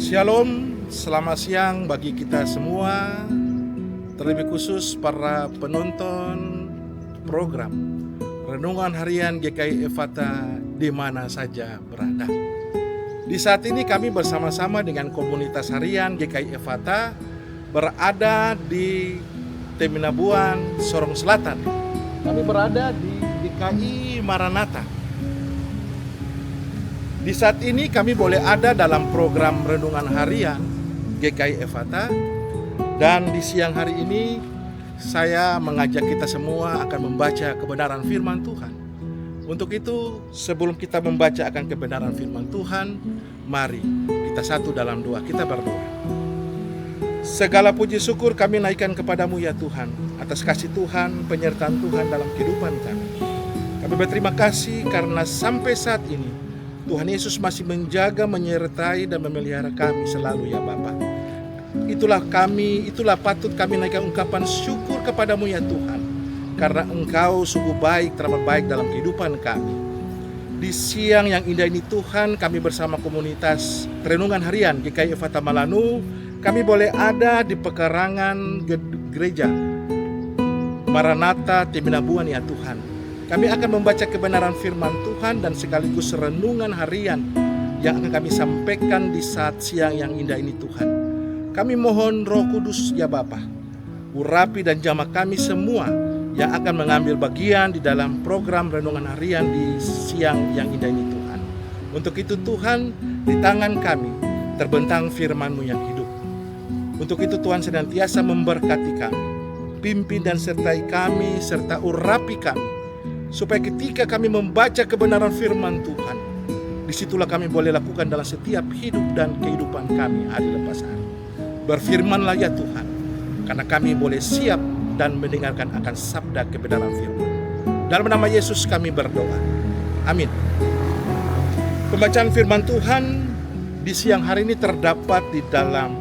Shalom, selamat siang bagi kita semua, terlebih khusus para penonton program Renungan Harian GKI Ephatha di mana saja berada. Di saat ini kami bersama-sama dengan komunitas harian GKI Ephatha berada di Teminabuan, Sorong Selatan. Kami berada di GKI Maranatha. Di saat ini kami boleh ada dalam program Renungan Harian GKI Ephatha. Dan di siang hari ini saya mengajak kita semua akan membaca kebenaran firman Tuhan. Untuk itu sebelum kita membaca akan kebenaran firman Tuhan, mari kita satu dalam doa, kita berdoa. Segala puji syukur kami naikkan kepadamu ya Tuhan, atas kasih Tuhan, penyertaan Tuhan dalam kehidupan kami. Kami berterima kasih karena sampai saat ini Tuhan Yesus masih menjaga, menyertai, dan memelihara kami selalu ya Bapa. Itulah patut kami naikkan ungkapan syukur kepadamu ya Tuhan, karena Engkau sungguh baik, teramat baik dalam kehidupan kami. Di siang yang indah ini Tuhan, kami bersama komunitas Renungan Harian GKI Ephatha Malanu, kami boleh ada di pekarangan gereja Maranatha Teminabuan ya Tuhan. Kami akan membaca kebenaran firman Tuhan dan sekaligus renungan harian yang akan kami sampaikan di saat siang yang indah ini Tuhan. Kami mohon Roh Kudus ya Bapa, urapi dan jamah kami semua yang akan mengambil bagian di dalam program renungan harian di siang yang indah ini Tuhan. Untuk itu Tuhan, di tangan kami terbentang firman-Mu yang hidup. Untuk itu Tuhan senantiasa memberkati kami, pimpin dan sertai kami serta urapi kami, supaya ketika kami membaca kebenaran firman Tuhan, disitulah kami boleh lakukan dalam setiap hidup dan kehidupan kami hari lepas hari. Berfirmanlah ya Tuhan, karena kami boleh siap dan mendengarkan akan sabda kebenaran firman. Dalam nama Yesus kami berdoa, amin. Pembacaan firman Tuhan di siang hari ini terdapat di dalam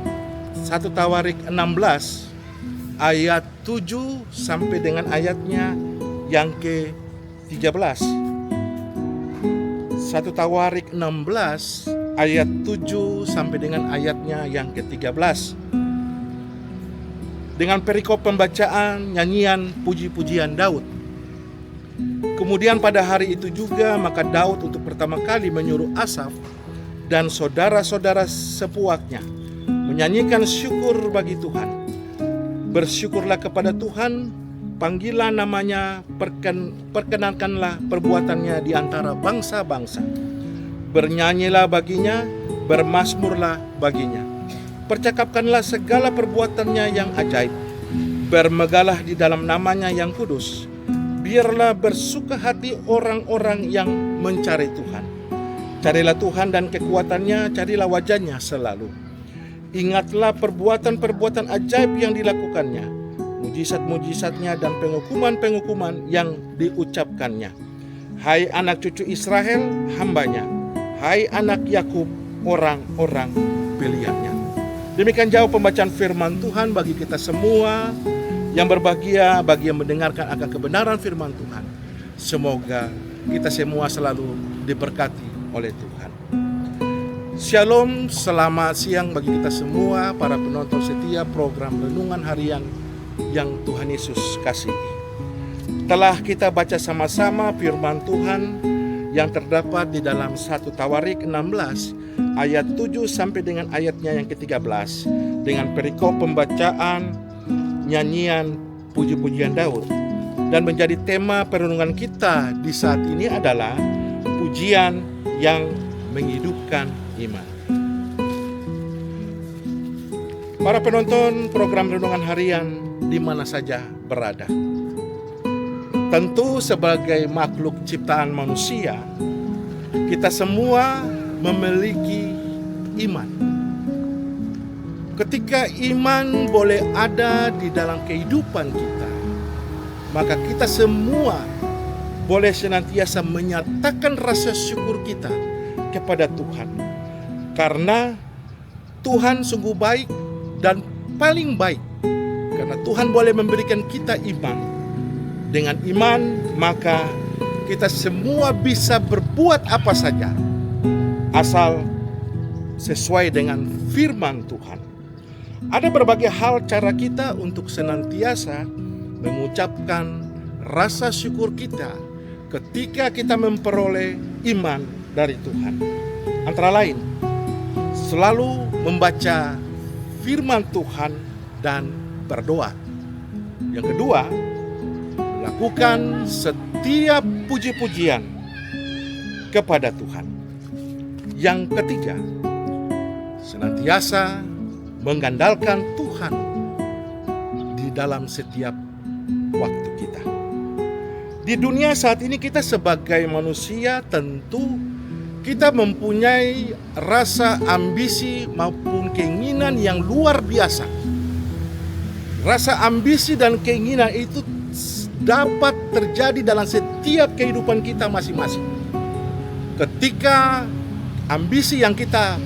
1 Tawarik 16 ayat 7 sampai dengan ayatnya yang ke-13. 1 Tawarik 16 ayat 7 sampai dengan ayatnya yang ke-13. Dengan perikop pembacaan nyanyian puji-pujian Daud. Kemudian pada hari itu juga maka Daud untuk pertama kali menyuruh Asaf dan saudara-saudara sepuaknya menyanyikan syukur bagi Tuhan. Bersyukurlah kepada Tuhan, panggilah namanya, perkenankanlah perbuatannya di antara bangsa-bangsa. Bernyanyilah baginya, bermazmurlah baginya. Percakapkanlah segala perbuatannya yang ajaib. Bermegalah di dalam namanya yang kudus. Biarlah bersuka hati orang-orang yang mencari Tuhan. Carilah Tuhan dan kekuatannya, carilah wajahnya selalu. Ingatlah perbuatan-perbuatan ajaib yang dilakukannya, mujizat-mujizatnya dan penghukuman-penghukuman yang diucapkannya. Hai anak cucu Israel, hambanya. Hai anak Yakub, orang-orang pilihannya. Demikian jauh pembacaan firman Tuhan bagi kita semua yang berbahagia, bagi yang mendengarkan akan kebenaran firman Tuhan. Semoga kita semua selalu diberkati oleh Tuhan. Shalom, selamat siang bagi kita semua para penonton setia program Renungan Harian yang Tuhan Yesus kasihi. Telah kita baca sama-sama firman Tuhan yang terdapat di dalam 1 Tawarik 16 ayat 7 sampai dengan ayatnya yang ke-13 dengan perikop pembacaan nyanyian puji-pujian Daud. Dan menjadi tema perenungan kita di saat ini adalah pujian yang menghidupkan iman. Para penonton program Renungan Harian di mana saja berada, tentu sebagai makhluk ciptaan manusia, kita semua memiliki iman. Ketika iman boleh ada di dalam kehidupan kita, maka kita semua boleh senantiasa menyatakan rasa syukur kita kepada Tuhan. Karena Tuhan sungguh baik dan paling baik. Karena Tuhan boleh memberikan kita iman. Dengan iman maka kita semua bisa berbuat apa saja, asal sesuai dengan firman Tuhan. Ada berbagai hal cara kita untuk senantiasa mengucapkan rasa syukur kita ketika kita memperoleh iman dari Tuhan. Antara lain, selalu membaca firman Tuhan dan berdoa. Yang kedua, lakukan setiap puji-pujian kepada Tuhan. Yang ketiga, senantiasa mengandalkan Tuhan di dalam setiap waktu kita. Di dunia saat ini kita sebagai manusia tentu kita mempunyai rasa ambisi maupun keinginan yang luar biasa. Rasa ambisi dan keinginan itu dapat terjadi dalam setiap kehidupan kita masing-masing. Ketika ambisi yang kita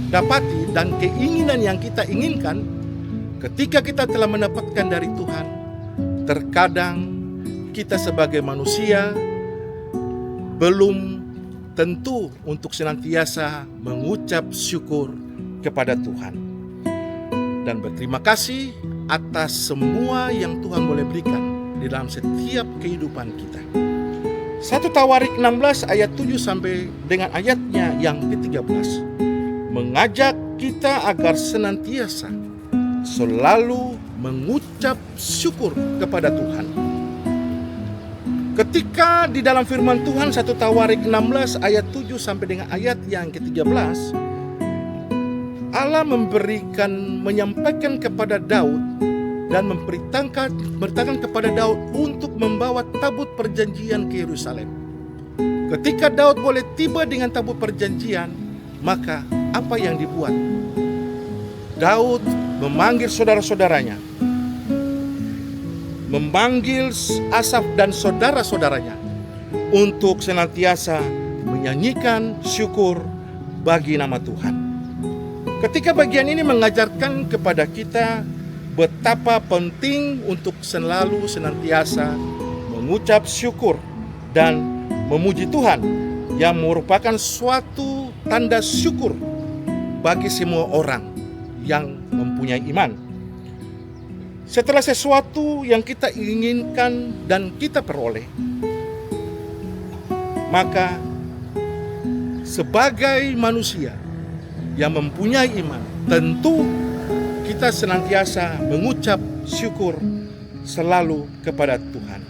dapati dan keinginan yang kita inginkan, ketika kita telah mendapatkan dari Tuhan, terkadang kita sebagai manusia belum tentu untuk senantiasa mengucap syukur kepada Tuhan dan berterima kasih atas semua yang Tuhan boleh berikan di dalam setiap kehidupan kita. 1 Tawarik 16 ayat 7 sampai dengan ayatnya yang ke-13 mengajak kita agar senantiasa selalu mengucap syukur kepada Tuhan. Ketika di dalam firman Tuhan 1 Tawarik 16 ayat 7 sampai dengan ayat yang ke-13, Allah menyampaikan kepada Daud dan memberitakan kepada Daud untuk membawa tabut perjanjian ke Yerusalem. Ketika Daud boleh tiba dengan tabut perjanjian, maka apa yang dibuat? Daud memanggil saudara-saudaranya, memanggil Asaf dan saudara-saudaranya untuk senantiasa menyanyikan syukur bagi nama Tuhan. Ketika bagian ini mengajarkan kepada kita betapa penting untuk selalu senantiasa mengucap syukur dan memuji Tuhan yang merupakan suatu tanda syukur bagi semua orang yang mempunyai iman. Setelah sesuatu yang kita inginkan dan kita peroleh, maka sebagai manusia yang mempunyai iman, tentu kita senantiasa mengucap syukur selalu kepada Tuhan.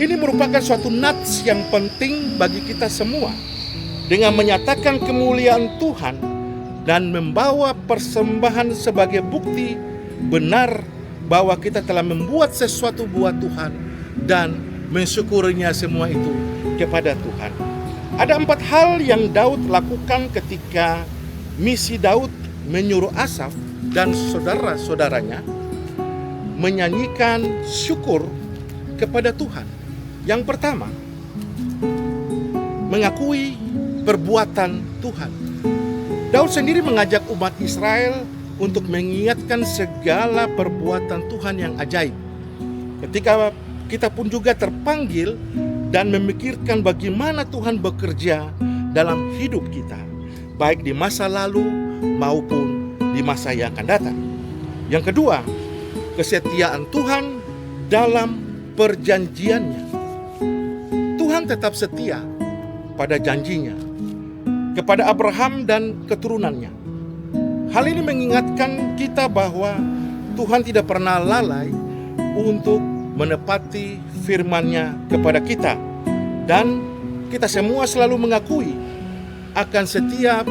Ini merupakan suatu nats yang penting bagi kita semua, dengan menyatakan kemuliaan Tuhan dan membawa persembahan sebagai bukti benar bahwa kita telah membuat sesuatu buat Tuhan dan mensyukurinya semua itu kepada Tuhan. Ada 4 hal yang Daud lakukan ketika misi Daud menyuruh Asaf dan saudara-saudaranya menyanyikan syukur kepada Tuhan. Yang pertama, mengakui perbuatan Tuhan. Daud sendiri mengajak umat Israel untuk mengingatkan segala perbuatan Tuhan yang ajaib. Ketika kita pun juga terpanggil dan memikirkan bagaimana Tuhan bekerja dalam hidup kita, baik di masa lalu maupun di masa yang akan datang. Yang kedua, kesetiaan Tuhan dalam perjanjiannya. Tuhan tetap setia pada janjinya kepada Abraham dan keturunannya. Hal ini mengingatkan kita bahwa Tuhan tidak pernah lalai untuk menepati firman-Nya kepada kita, dan kita semua selalu mengakui akan setiap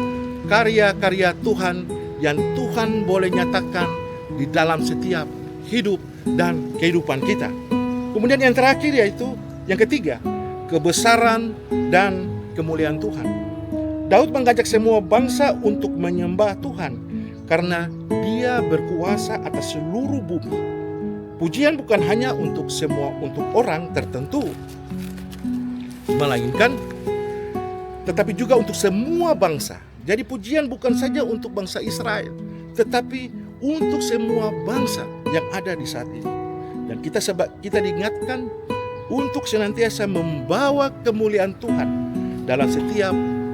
karya-karya Tuhan yang Tuhan boleh nyatakan di dalam setiap hidup dan kehidupan kita. Kemudian yang terakhir yaitu yang ketiga, kebesaran dan kemuliaan Tuhan. Daud mengajak semua bangsa untuk menyembah Tuhan karena Dia berkuasa atas seluruh bumi. Pujian bukan hanya untuk orang tertentu, melainkan tetapi juga untuk semua bangsa. Jadi pujian bukan saja untuk bangsa Israel, tetapi untuk semua bangsa yang ada di saat ini. Dan kita diingatkan untuk senantiasa membawa kemuliaan Tuhan dalam setiap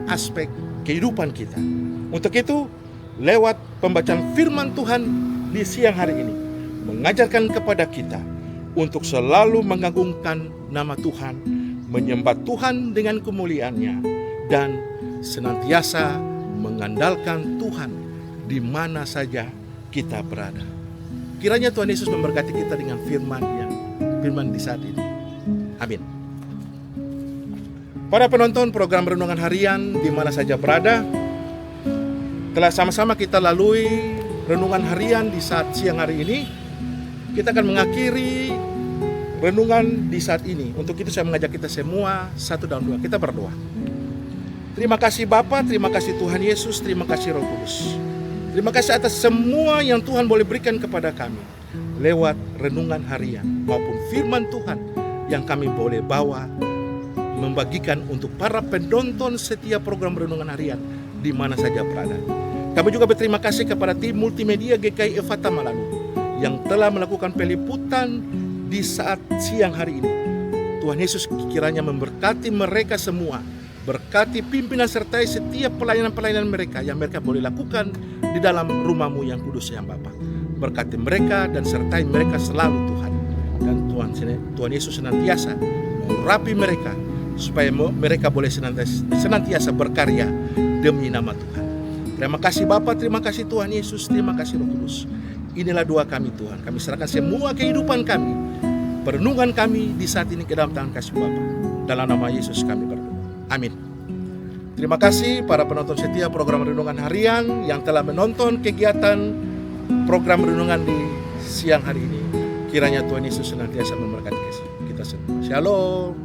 aspek kehidupan kita. Untuk itu, lewat pembacaan firman Tuhan di siang hari ini, mengajarkan kepada kita untuk selalu mengagungkan nama Tuhan, menyembah Tuhan dengan kemuliaannya, dan senantiasa mengandalkan Tuhan di mana saja kita berada. Kiranya Tuhan Yesus memberkati kita dengan firman di saat ini. Amin. Para penonton program Renungan Harian di mana saja berada, telah sama-sama kita lalui renungan harian di saat siang hari ini. Kita akan mengakhiri renungan di saat ini. Untuk itu saya mengajak kita semua satu dan dua, kita berdoa. Terima kasih Bapa, terima kasih Tuhan Yesus, terima kasih Roh Kudus. Terima kasih atas semua yang Tuhan boleh berikan kepada kami lewat renungan harian maupun firman Tuhan yang kami boleh bawa membagikan untuk para penonton setiap program renungan harian di mana saja berada. Kami juga berterima kasih kepada tim multimedia GKI Efata Malanu yang telah melakukan peliputan di saat siang hari ini. Tuhan Yesus kiranya memberkati mereka semua, berkati pimpinan sertai setiap pelayanan-pelayanan mereka yang mereka boleh lakukan di dalam rumah-Mu yang kudus ya Bapa. Berkati mereka dan sertai mereka selalu Tuhan. Dan Tuhan Yesus senantiasa mengurapi mereka supaya mereka boleh senantiasa berkarya demi nama Tuhan. Terima kasih Bapa, terima kasih Tuhan Yesus, terima kasih Roh Kudus. Inilah doa kami Tuhan. Kami serahkan semua kehidupan kami, perenungan kami di saat ini ke dalam tangan kasih Bapa. Dalam nama Yesus kami berdoa. Amin. Terima kasih para penonton setia program Renungan Harian yang telah menonton kegiatan program renungan di siang hari ini. Kiranya Tuhan Yesus senantiasa memberkati kita semua. Shalom.